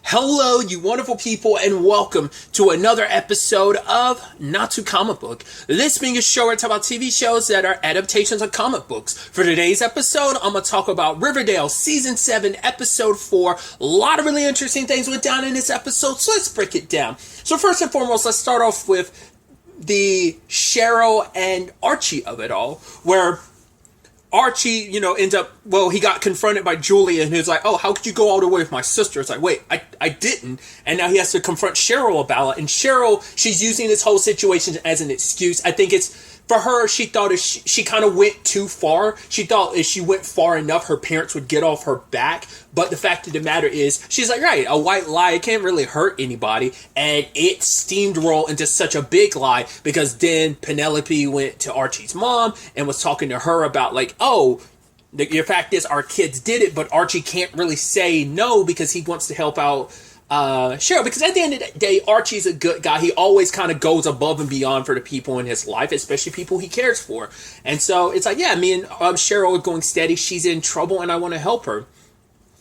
Hello, you wonderful people, and welcome to another episode of Not Too Comic Book. This being a show where I talk about TV shows that are adaptations of comic books. For today's episode, I'm going to talk about Riverdale Season 7, Episode 4. A lot of really interesting things went down in this episode, so let's break it down. So first and foremost, let's start off with the Cheryl and Archie of it all, where Archie, ends up, he got confronted by Julia, and he was like, oh, how could you go all the way with my sister? It's like, wait, I didn't. And now he has to confront Cheryl about it. And Cheryl, she's using this whole situation as an excuse. I think it's, for her, she thought if she kind of went too far. She thought if she went far enough, her parents would get off her back. But the fact of the matter is, she's like, right, a white lie can't really hurt anybody. And it steamrolled into such a big lie because then Penelope went to Archie's mom and was talking to her about like, oh, the fact is our kids did it, but Archie can't really say no because he wants to help out Cheryl, because at the end of the day, Archie's a good guy. He always kind of goes above and beyond for the people in his life, especially people he cares for. And so it's like, yeah, me and Cheryl are going steady. She's in trouble and I want to help her.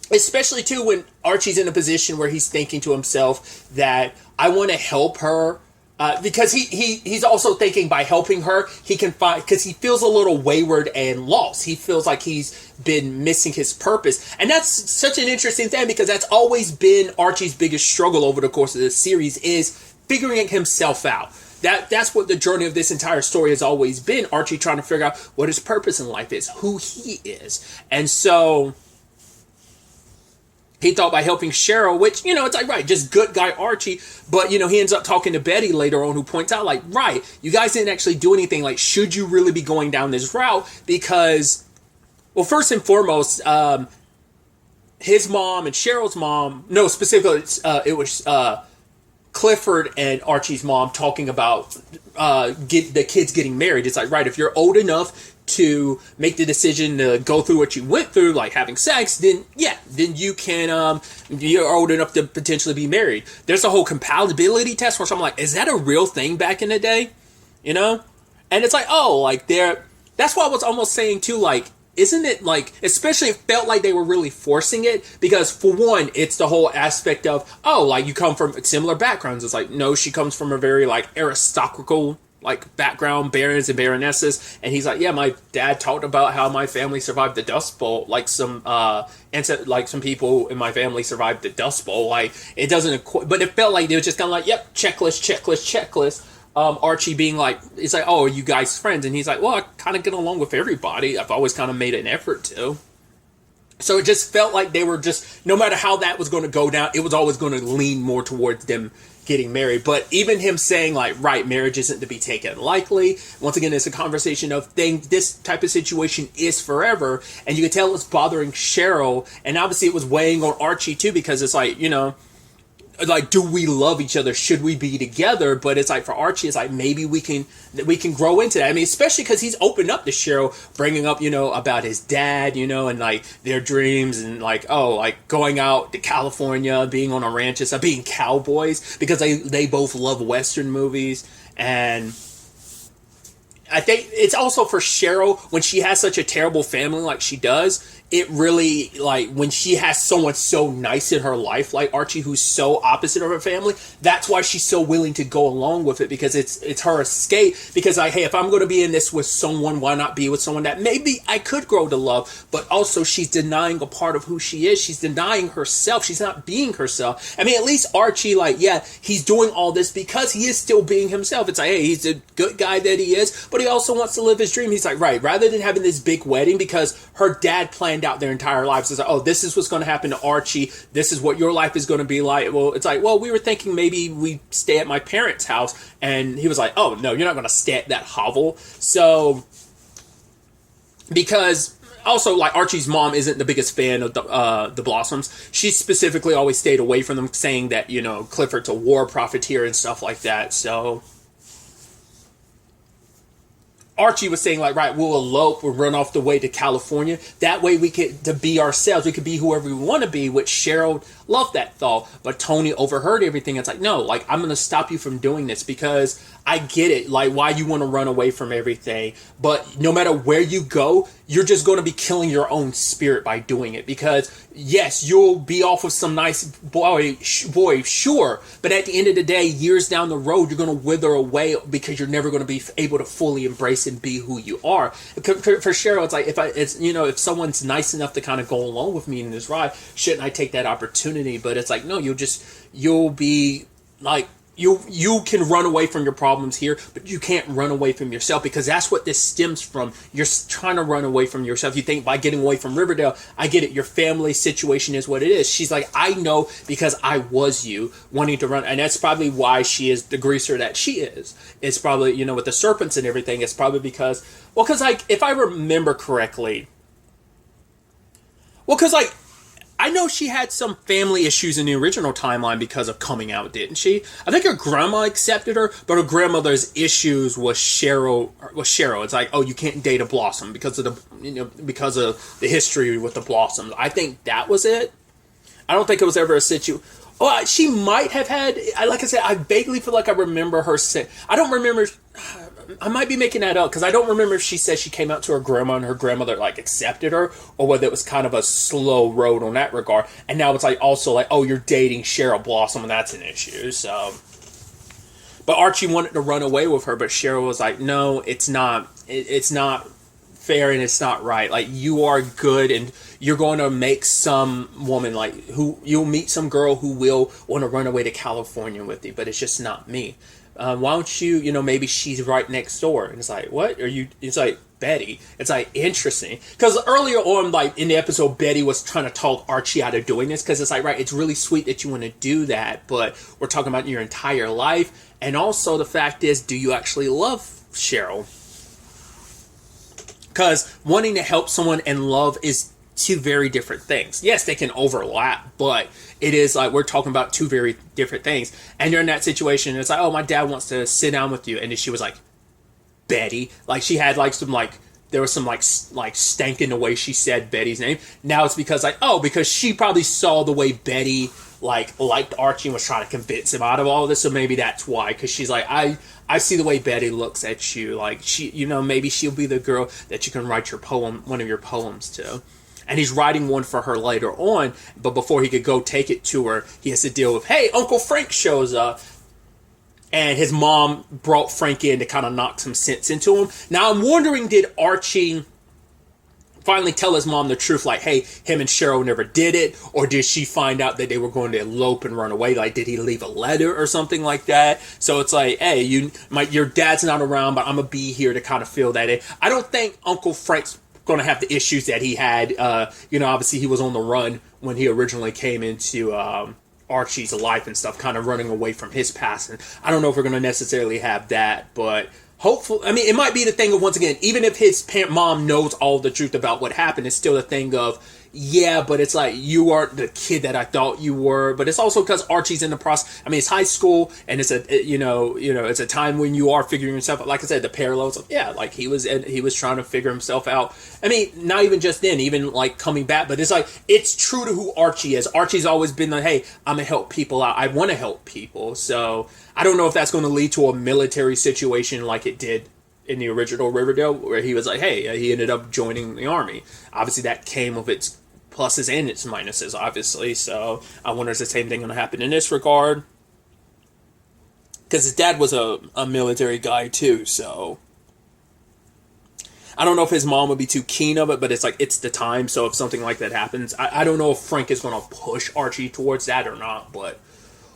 Especially too when Archie's in a position where he's thinking to himself that I want to help her. Because he's also thinking by helping her, he can find, because he feels a little wayward and lost. He feels like he's been missing his purpose. And that's such an interesting thing because that's always been Archie's biggest struggle over the course of this series is figuring himself out. That's what the journey of this entire story has always been. Archie trying to figure out what his purpose in life is, who he is. And so he thought by helping Cheryl, which, it's like, right, just good guy Archie. But, he ends up talking to Betty later on, who points out, like, right, you guys didn't actually do anything. Like, should you really be going down this route? Because, well, first and foremost, his mom and Cheryl's mom, no, specifically, it was Clifford and Archie's mom talking about the kids getting married. It's like, right, if you're old enough to make the decision to go through what you went through, like having sex, then you can, you're old enough to potentially be married. There's a whole compatibility test where I'm like, is that a real thing back in the day? And it's like, oh, like that's why I was almost saying too, like, isn't it like, especially it felt like they were really forcing it because for one, it's the whole aspect of, oh, like you come from similar backgrounds. It's like, no, she comes from a very like aristocratical like background, barons and baronesses, and he's like, yeah, my dad talked about how my family survived the Dust Bowl, like some people in my family survived the Dust Bowl. Like it doesn't, but it felt like they were just kind of like, yep, checklist. Archie being like, it's like, oh, are you guys friends? And he's like, well, I kind of get along with everybody. I've always kind of made an effort to. So it just felt like they were just, no matter how that was going to go down, it was always going to lean more towards them getting married. But even him saying like, right, marriage isn't to be taken lightly. Once again, it's a conversation of this type of situation is forever. And you can tell it's bothering Cheryl. And obviously it was weighing on Archie too, because it's like, like, do we love each other? Should we be together? But it's like for Archie, it's like maybe we can grow into that. I mean, especially because he's opened up to Cheryl, bringing up about his dad, and like their dreams and like like going out to California, being on a ranch, and stuff, being cowboys because they both love Western movies. And I think it's also for Cheryl when she has such a terrible family like she does. It really, like, when she has someone so nice in her life, like Archie, who's so opposite of her family, that's why she's so willing to go along with it, because it's her escape, because, like, hey, if I'm going to be in this with someone, why not be with someone that maybe I could grow to love, but also she's denying a part of who she is, she's denying herself, she's not being herself. I mean, at least Archie, like, yeah, he's doing all this because he is still being himself. It's like, hey, he's a good guy that he is, but he also wants to live his dream. He's like, right, rather than having this big wedding, because her dad planned out their entire lives. It's like, oh, this is what's going to happen to Archie. This is what your life is going to be like. Well, it's like, well, we were thinking maybe we stay at my parents' house. And he was like, oh, no, you're not going to stay at that hovel. So, because also, like, Archie's mom isn't the biggest fan of the Blossoms. She specifically always stayed away from them, saying that, Clifford's a war profiteer and stuff like that. So Archie was saying, like, right, we'll elope, we'll run off the way to California. That way we could, to be ourselves, we could be whoever we want to be, which Cheryl loved that thought. But Tony overheard everything. It's like, no, like, I'm going to stop you from doing this because I get it, like why you want to run away from everything, but no matter where you go, you're just going to be killing your own spirit by doing it. Because yes, you'll be off of some nice boy, sure, but at the end of the day, years down the road, you're going to wither away because you're never going to be able to fully embrace and be who you are. For Cheryl, it's like if someone's nice enough to kind of go along with me in this ride, shouldn't I take that opportunity? But it's like, no, you'll be like. You can run away from your problems here, but you can't run away from yourself, because that's what this stems from. You're trying to run away from yourself. You think by getting away from Riverdale, I get it, your family situation is what it is. She's like, I know because I was you wanting to run. And that's probably why she is the greaser that she is. It's probably, with the serpents and everything, it's probably because, like, if I remember correctly, like, I know she had some family issues in the original timeline because of coming out, didn't she? I think her grandma accepted her, but her grandmother's issues was Cheryl. It's like, oh, you can't date a Blossom because of the history with the Blossoms. I think that was it. I don't think it was ever a situation. Oh, she might have had. Like I said, I vaguely feel like I remember her saying. I don't remember. I might be making that up because I don't remember if she said she came out to her grandma and her grandmother like accepted her, or whether it was kind of a slow road on that regard. And now it's like also like, oh, you're dating Cheryl Blossom and that's an issue. So, but Archie wanted to run away with her, but Cheryl was like, no, it's not. It's not fair and it's not right. Like, you are good and you're going to make some woman you'll meet some girl who will want to run away to California with you, but it's just not me. Why don't you, maybe she's right next door. And it's like, what are you? It's like, Betty. It's like, interesting. Because earlier on, like, in the episode, Betty was trying to talk Archie out of doing this. Because it's like, right, it's really sweet that you want to do that. But we're talking about your entire life. And also the fact is, do you actually love Cheryl? Because wanting to help someone and love is two very different things. Yes, they can overlap, but it is like we're talking about two very different things. And you're in that situation, and it's like, oh, my dad wants to sit down with you. And then she was like, Betty. Like, she had like some like, there was some like stank in the way she said Betty's name. Now it's because like, oh, because she probably saw the way Betty liked Archie and was trying to convince him out of all of this. So maybe that's why. Because she's like, I see the way Betty looks at you. Like, she, maybe she'll be the girl that you can write one of your poems to. And he's writing one for her later on, but before he could go take it to her, he has to deal with, hey, Uncle Frank shows up. And his mom brought Frank in to kind of knock some sense into him. Now, I'm wondering, did Archie finally tell his mom the truth? Like, hey, him and Cheryl never did it? Or did she find out that they were going to elope and run away? Like, did he leave a letter or something like that? So it's like, hey, your dad's not around, but I'm going to be here to kind of fill that in. I don't think Uncle Frank's going to have the issues that he had. Obviously he was on the run when he originally came into Archie's life and stuff, kind of running away from his past. And I don't know if we're going to necessarily have that, but hopefully, I mean, it might be the thing of, once again, even if his mom knows all the truth about what happened, it's still the thing of, yeah, but it's like, you aren't the kid that I thought you were. But it's also because Archie's in the process. I mean, it's high school, and it's it's a time when you are figuring yourself out. Like I said, the parallels of, yeah, like he was trying to figure himself out. I mean, not even just then, even like coming back, but it's like, it's true to who Archie is. Archie's always been like, hey, I'm gonna help people out. I want to help people. So I don't know if that's going to lead to a military situation like it did in the original Riverdale, where he was like, hey, he ended up joining the army. Obviously, that came with its pluses and its minuses, obviously. So I wonder if the same thing going to happen in this regard. Because his dad was a military guy too, so I don't know if his mom would be too keen of it, but it's like, it's the time. So if something like that happens, I don't know if Frank is going to push Archie towards that or not, but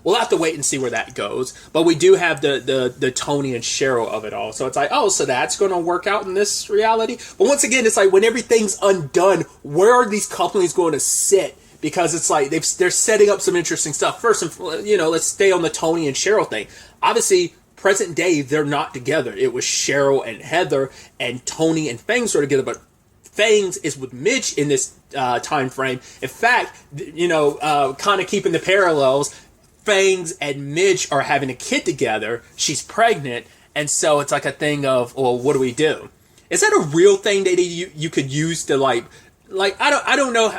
we'll have to wait and see where that goes. But we do have the Tony and Cheryl of it all. So it's like, oh, so that's going to work out in this reality? But once again, it's like, when everything's undone, where are these companies going to sit? Because it's like, they're setting up some interesting stuff. First, let's stay on the Tony and Cheryl thing. Obviously, present day, they're not together. It was Cheryl and Heather, and Tony and Fangs are together, but Fangs is with Midge in this time frame. In fact, kind of keeping the parallels, Fangs and Midge are having a kid together. She's pregnant, and so it's like a thing of, well, what do we do? Is that a real thing that you could use to, like, like I don't know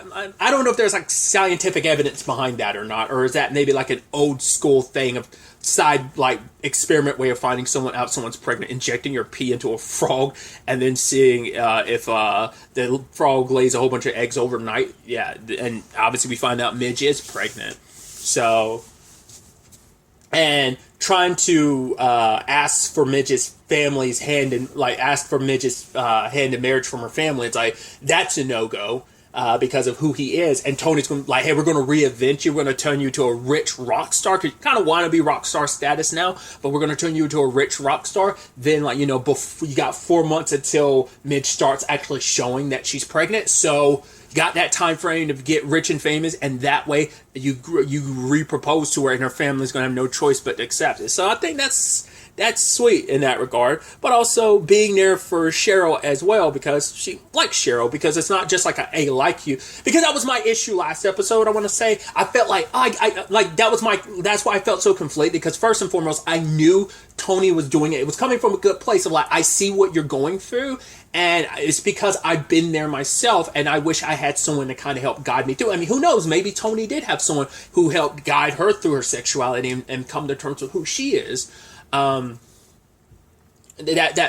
if there's like scientific evidence behind that or not, or is that maybe like an old school thing of side like experiment way of finding someone's pregnant, injecting your pee into a frog and then seeing if the frog lays a whole bunch of eggs overnight. Yeah, and obviously we find out Midge is pregnant. So, and trying to ask for Midge's family's hand and like ask for Midge's hand in marriage from her family. It's like that's a no-go because of who he is. And Tony's going like, hey, we're going to reinvent you. We're going to turn you to a rich rock star because you kind of want to be rock star status now, but we're going to turn you into a rich rock star. Then like before you got 4 months until Midge starts actually showing that she's pregnant. So got that time frame to get rich and famous, and that way you re-propose to her, and her family's gonna have no choice but to accept it. So I think that's sweet in that regard, but also being there for Cheryl as well because she likes Cheryl because it's not just like a like you, because that was my issue last episode. I want to say I felt like I like that's why I felt so conflicted because first and foremost I knew Tony was doing it. It was coming from a good place of like I see what you're going through. And it's because I've been there myself, and I wish I had someone to kind of help guide me through. I mean, who knows? Maybe Tony did have someone who helped guide her through her sexuality and come to terms with who she is. That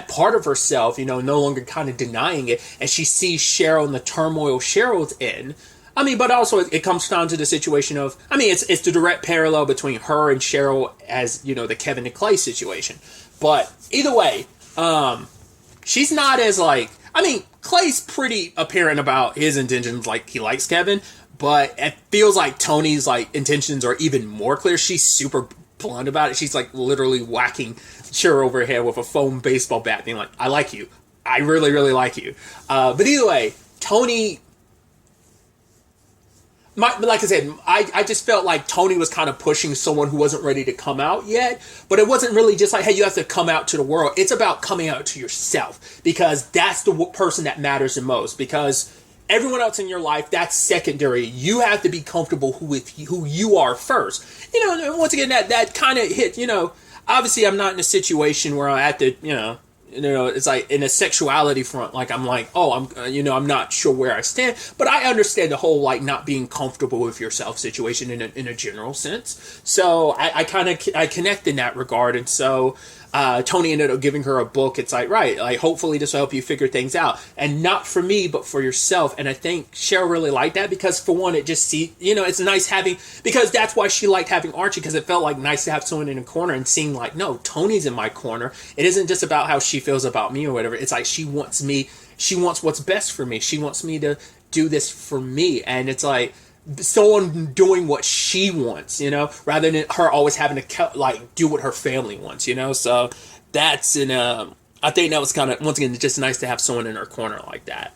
part of herself, no longer kind of denying it, and she sees Cheryl and the turmoil Cheryl's in. I mean, but also it comes down to the situation of, I mean, it's the direct parallel between her and Cheryl as, the Kevin and Clay situation. But either way, she's not as like, I mean, Clay's pretty apparent about his intentions, like he likes Kevin, but it feels like Tony's like intentions are even more clear. She's super blunt about it. She's like literally whacking Cheryl over her head with a foam baseball bat, being like, I like you. I really, really like you. But either way, Tony, like I said, I just felt like Tony was kind of pushing someone who wasn't ready to come out yet. But it wasn't really just like, hey, you have to come out to the world. It's about coming out to yourself because that's the person that matters the most. Because everyone else in your life, that's secondary. You have to be comfortable with who you are first. And once again, that kind of hit, obviously I'm not in a situation where I have to, it's like in a sexuality front, like I'm like, I'm not sure where I stand, but I understand the whole like not being comfortable with yourself situation in a general sense. So I connect in that regard, and so Tony ended up giving her a book. It's like, right, like hopefully this will help you figure things out, and not for me, but for yourself. And I think Cheryl really liked that because for one, it just it's nice having, because that's why she liked having Archie, because it felt like nice to have someone in a corner and seeing like, no, Tony's in my corner. It isn't just about how she feels about me or whatever. It's like she wants what's best for me. She wants me to do this for me, and it's like someone doing what she wants, rather than her always having to like do what her family wants, so that's I think that was kind of, once again, just nice to have someone in her corner like that.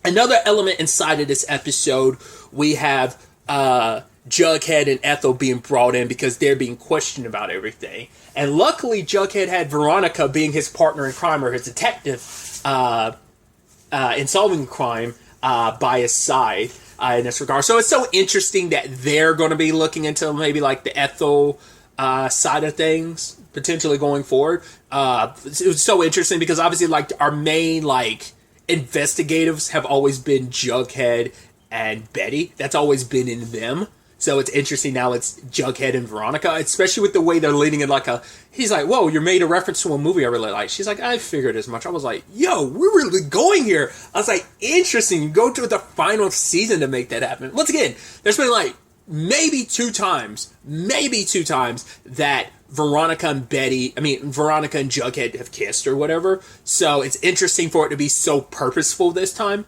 Another element inside of this episode, we have Jughead and Ethel being brought in because they're being questioned about everything, and luckily Jughead had Veronica being his partner in crime, or his detective in solving crime, by his side in this regard. So it's so interesting that they're going to be looking into maybe like the Ethel side of things potentially going forward. It was so interesting because obviously like our main like investigators have always been Jughead and Betty. That's always been in them. So it's interesting now it's Jughead and Veronica, especially with the way they're leading it like he's like, whoa, you made a reference to a movie I really like. She's like, I figured as much. I was like, yo, we're really going here. I was like, interesting. You go to the final season to make that happen. Once again, there's been like maybe two times that Veronica and Jughead have kissed or whatever. So it's interesting for it to be so purposeful this time.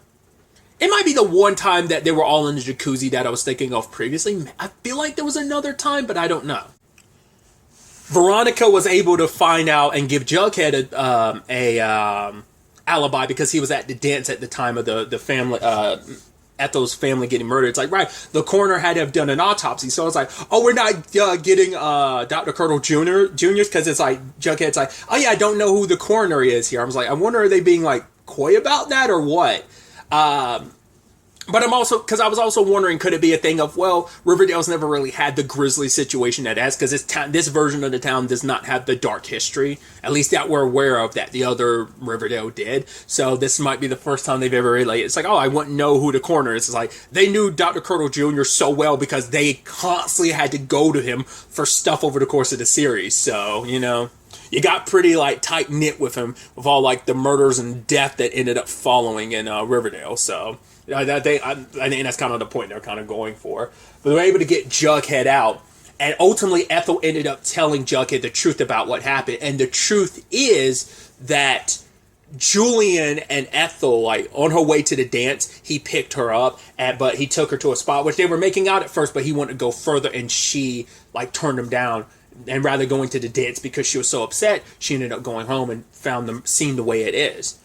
It might be the one time that they were all in the jacuzzi that I was thinking of previously. I feel like there was another time, but I don't know. Veronica was able to find out and give Jughead a alibi because he was at the dance at the time of the family, Ethel's family getting murdered. It's like, right, the coroner had to have done an autopsy. So it's like, oh, we're not getting Dr. Curdle Jr.'s because it's like, Jughead's like, oh yeah, I don't know who the coroner is here. I was like, I wonder, are they being like coy about that or what? But I'm also, because I was also wondering, could it be a thing of, well, Riverdale's never really had the grisly situation that it has, because this version of the town does not have the dark history, at least that we're aware of, that the other Riverdale did. So this might be the first time they've ever really, it's like, oh, I wouldn't know who the coroner is. It's like, they knew Dr. Curdle Jr. so well because they constantly had to go to him for stuff over the course of the series. So, you got pretty, like, tight-knit with him, with all, like, the murders and death that ended up following in Riverdale, so... I think that's kind of the point they're kind of going for. But they were able to get Jughead out. And ultimately, Ethel ended up telling Jughead the truth about what happened. And the truth is that Julian and Ethel, like, on her way to the dance, he picked her up. But he took her to a spot, which they were making out at first, but he wanted to go further. And she, like, turned him down. And rather going to the dance because she was so upset, she ended up going home and found the scene the way it is.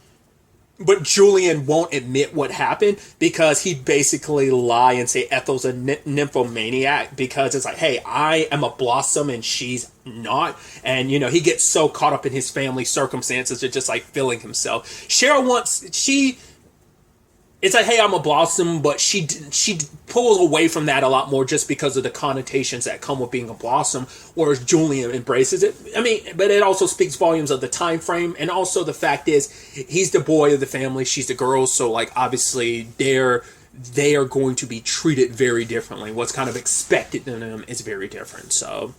But Julian won't admit what happened because he'd basically lie and say Ethel's a nymphomaniac because it's like, hey, I am a Blossom and she's not. And, he gets so caught up in his family circumstances of just, like, feeling himself. Cheryl it's like, hey, I'm a Blossom, but she pulls away from that a lot more just because of the connotations that come with being a Blossom, whereas Julian embraces it. I mean, but it also speaks volumes of the time frame, and also the fact is, he's the boy of the family, she's the girl, so, like, obviously, they are going to be treated very differently. What's kind of expected of them is very different, so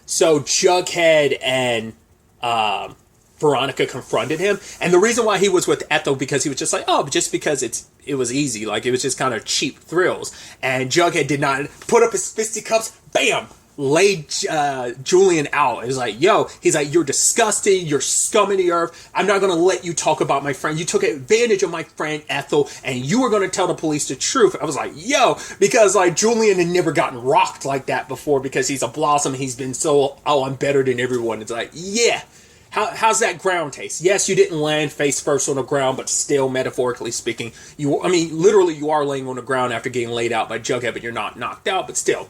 Jughead and, Veronica confronted him, and the reason why he was with Ethel because he was just like, oh, just because it was easy, like it was just kind of cheap thrills. And Jughead did not put up his fisticuffs, bam, laid Julian out. It was like, he's like, you're disgusting, you're scum of the earth. I'm not gonna let you talk about my friend. You took advantage of my friend Ethel, and you were gonna tell the police the truth. I was like, because like Julian had never gotten rocked like that before because he's a Blossom. He's been so, I'm better than everyone. It's like, yeah. How's that ground taste? Yes, you didn't land face first on the ground, but still, metaphorically speaking, literally you are laying on the ground after getting laid out by Jughead, but you're not knocked out, but still.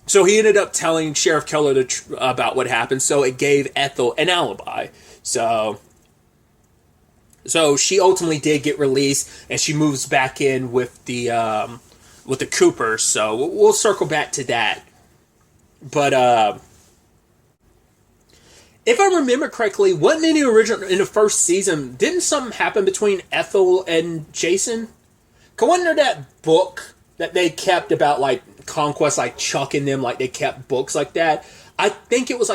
So he ended up telling Sheriff Keller about what happened, so it gave Ethel an alibi. So she ultimately did get released, and she moves back in with the Coopers, so we'll circle back to that. But, if I remember correctly, wasn't in the first season, didn't something happen between Ethel and Jason? Wasn't there that book that they kept about, like, conquest, like, chucking them, like, they kept books like that? I think it was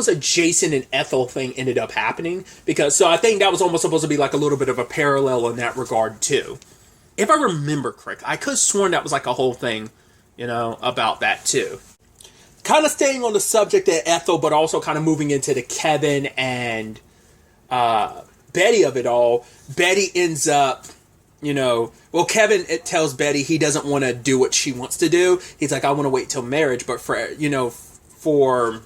a Jason and Ethel thing ended up happening, so I think that was almost supposed to be, like, a little bit of a parallel in that regard, too. If I remember correctly, I could have sworn that was, like, a whole thing, about that, too. Kind of staying on the subject of Ethel, but also kind of moving into the Kevin and Betty of it all. Betty ends up, Kevin tells Betty he doesn't want to do what she wants to do. He's like, I want to wait till marriage, but for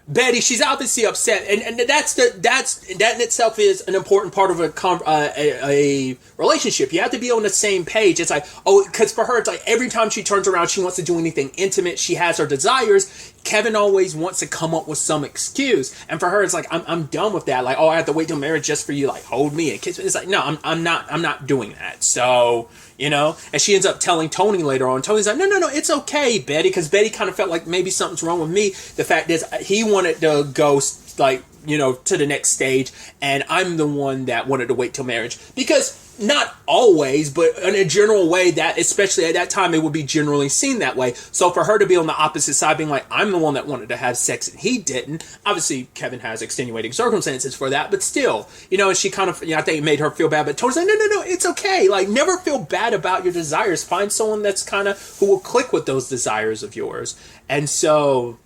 Betty, she's obviously upset, and that in itself is an important part of a relationship. You have to be on the same page. It's like, because for her, it's like every time she turns around, she wants to do anything intimate. She has her desires. Kevin always wants to come up with some excuse, and for her, it's like I'm done with that. Like, I have to wait till marriage just for you, like hold me and kiss me. It's like, no, I'm not doing that. So. And she ends up telling Tony later on. Tony's like, no, it's okay, Betty, because Betty kind of felt like maybe something's wrong with me. The fact is, he wanted to go, like, to the next stage, and I'm the one that wanted to wait till marriage. Because, not always, but in a general way, that, especially at that time, it would be generally seen that way. So for her to be on the opposite side, being like, I'm the one that wanted to have sex, and he didn't. Obviously, Kevin has extenuating circumstances for that, but still, and she kind of, I think it made her feel bad, but Tony's like, no, it's okay. Like, never feel bad about your desires. Find someone that's kind of, who will click with those desires of yours. And so,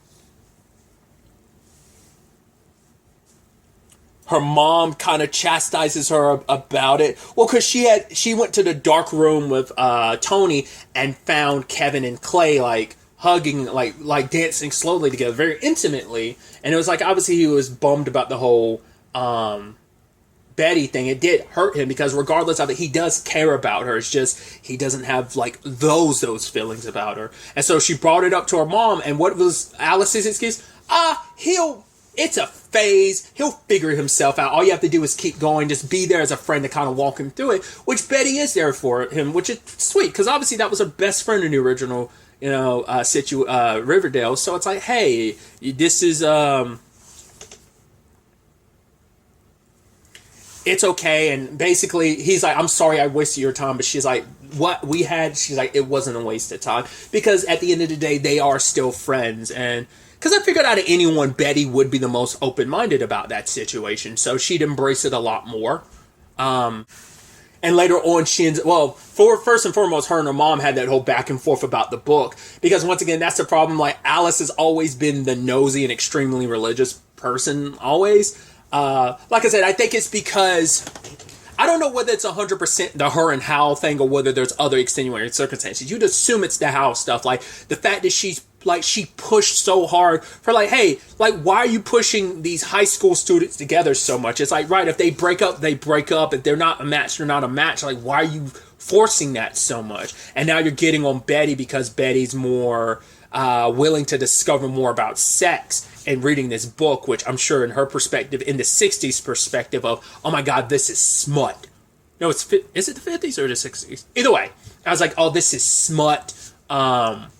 her mom kind of chastises her about it. Well, because she went to the dark room with Tony and found Kevin and Clay, like, hugging, like dancing slowly together, very intimately. And it was like, obviously he was bummed about the whole Betty thing. It did hurt him because regardless of it, he does care about her. It's just he doesn't have, like, those feelings about her. And so she brought it up to her mom, and what was Alice's excuse? it's a phase. He'll figure himself out. All you have to do is keep going. Just be there as a friend to kind of walk him through it, which Betty is there for him, which is sweet, because obviously that was her best friend in the original, Riverdale. So it's like, hey, this is, it's okay. And basically he's like, I'm sorry I wasted your time, but she's like, what we had, she's like, it wasn't a waste of time, because at the end of the day they are still friends. And because I figured out of anyone, Betty would be the most open-minded about that situation, so she'd embrace it a lot more. And later on, first and foremost, her and her mom had that whole back and forth about the book, because once again, that's the problem. Like, Alice has always been the nosy and extremely religious person, always. Like I said, I think it's because I don't know whether it's 100% the her and Hal thing, or whether there's other extenuating circumstances. You'd assume it's the Hal stuff, like the fact that she pushed so hard for, like, hey, like, why are you pushing these high school students together so much? It's like, right, if they break up, they break up. If they're not a match, they're not a match. Like, why are you forcing that so much? And now you're getting on Betty because Betty's more willing to discover more about sex and reading this book, which I'm sure in her perspective, in the 60s perspective of, oh my God, this is smut. No, is it the 50s or the 60s? Either way, I was like, oh, this is smut. And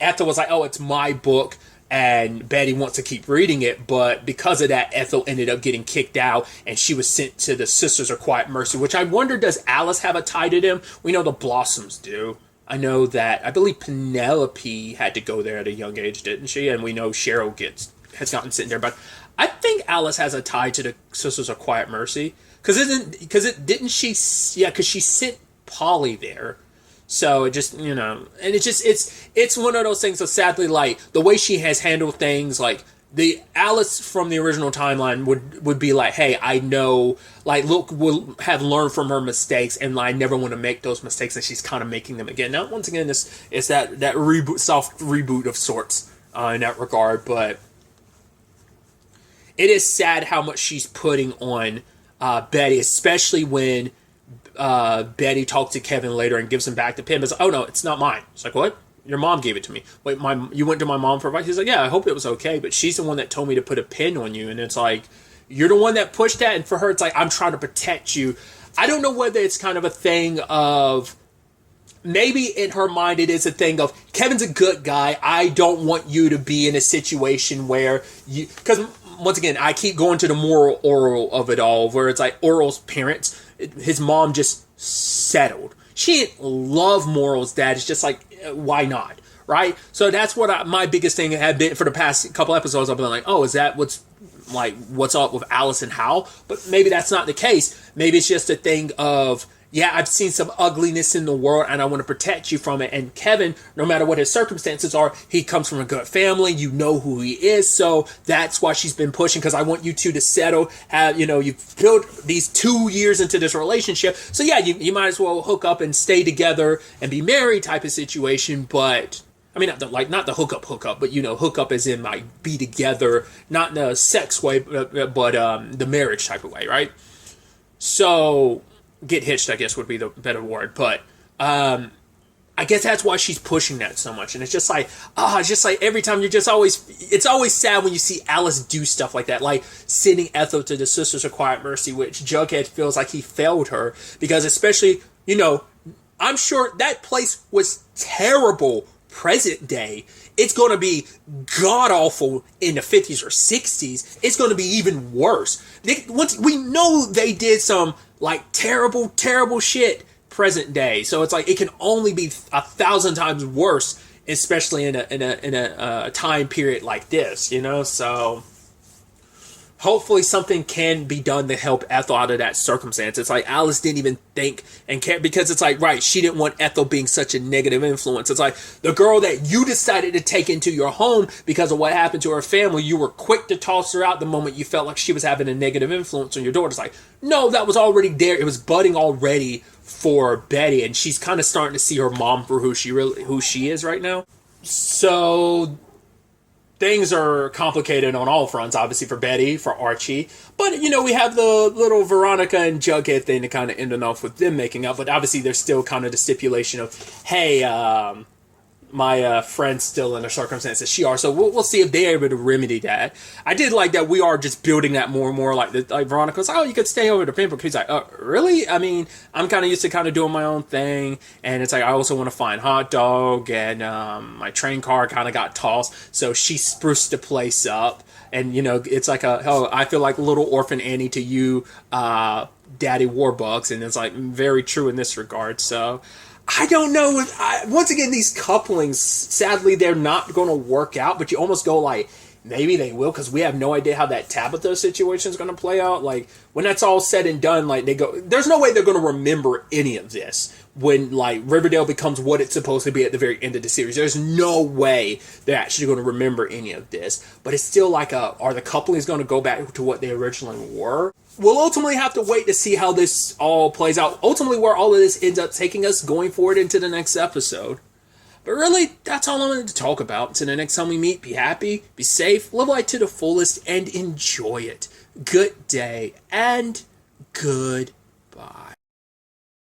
Ethel was like, oh, it's my book, and Betty wants to keep reading it, but because of that, Ethel ended up getting kicked out, and she was sent to the Sisters of Quiet Mercy, which I wonder, does Alice have a tie to them? We know the Blossoms do. I know that, I believe Penelope had to go there at a young age, didn't she? And we know Cheryl has gotten sent there, but I think Alice has a tie to the Sisters of Quiet Mercy, because she sent Polly there. So it just, and it's one of those things. So sadly, like, the way she has handled things, like, the Alice from the original timeline would be like, hey, I know, like, look, we'll have learned from her mistakes, and I never want to make those mistakes, and she's kind of making them again. Now, once again, it's that reboot, soft reboot of sorts in that regard, but it is sad how much she's putting on Betty, especially when Betty talked to Kevin later and gives him back the pen. But it's like, oh no, it's not mine. It's like, what? Your mom gave it to me. Wait, you went to my mom for advice? He's like, yeah, I hope it was okay, but she's the one that told me to put a pin on you. And it's like, you're the one that pushed that, and for her, it's like, I'm trying to protect you. I don't know whether it's kind of a thing of, maybe in her mind it is a thing of, Kevin's a good guy, I don't want you to be in a situation where you, because once again, I keep going to the moral Oral of it all, where it's like, Oral's parents, his mom just settled. She didn't love Moral's dad. It's just like, why not? Right? So that's what my biggest thing had been for the past couple episodes. I've been like, oh, is that what's up with Alice and Hal? But maybe that's not the case. Maybe it's just a thing of, yeah, I've seen some ugliness in the world and I want to protect you from it. And Kevin, no matter what his circumstances are, he comes from a good family. You know who he is. So that's why she's been pushing, because I want you two to settle. You've built these 2 years into this relationship. So yeah, you might as well hook up and stay together and be married type of situation. But I mean, not the hookup, but hook up as in like be together, not in a sex way, but the marriage type of way, right? So get hitched, I guess, would be the better word. But I guess that's why she's pushing that so much. And it's just like, every time it's always sad when you see Alice do stuff like that, like sending Ethel to the Sisters of Quiet Mercy, which Jughead feels like he failed her, because especially, I'm sure that place was terrible present day. It's going to be god-awful in the 50s or 60s. It's going to be even worse. Once we know they did some, like, terrible, terrible shit present day. So it's like, it can only be 1,000 times worse, especially in a time period like this, So hopefully something can be done to help Ethel out of that circumstance. It's like Alice didn't even think and care, because it's like, right, she didn't want Ethel being such a negative influence. It's like the girl that you decided to take into your home because of what happened to her family, you were quick to toss her out the moment you felt like she was having a negative influence on your daughter. It's like, no, that was already there. It was budding already for Betty, and she's kind of starting to see her mom for who she is right now. So things are complicated on all fronts, obviously, for Betty, for Archie. But, we have the little Veronica and Jughead thing to kind of end it off with them making up. But obviously, there's still kind of the stipulation of, hey, my friends still in the circumstances she are. So we'll see if they're able to remedy that. I did like that we are just building that more and more. Like Veronica's, oh, you could stay over to Pembroke. He's like, oh, really? I mean, I'm kind of used to kind of doing my own thing, and it's like I also want to find hot dog, and my train car kind of got tossed, so she spruced the place up. And it's like I feel like little orphan Annie to you, Daddy Warbucks, and it's like very true in this regard. So. I don't know. Once again, these couplings, sadly, they're not going to work out. But you almost go like, maybe they will, because we have no idea how that Tabitha situation is going to play out. Like, when that's all said and done, like, they go, there's no way they're going to remember any of this when, like, Riverdale becomes what it's supposed to be at the very end of the series. There's no way they're actually going to remember any of this. But it's still like, are the couplings going to go back to what they originally were? We'll ultimately have to wait to see how this all plays out. Ultimately, where all of this ends up taking us going forward into the next episode. But really, that's all I wanted to talk about. Until the next time we meet, be happy, be safe, live life to the fullest, and enjoy it. Good day, and goodbye.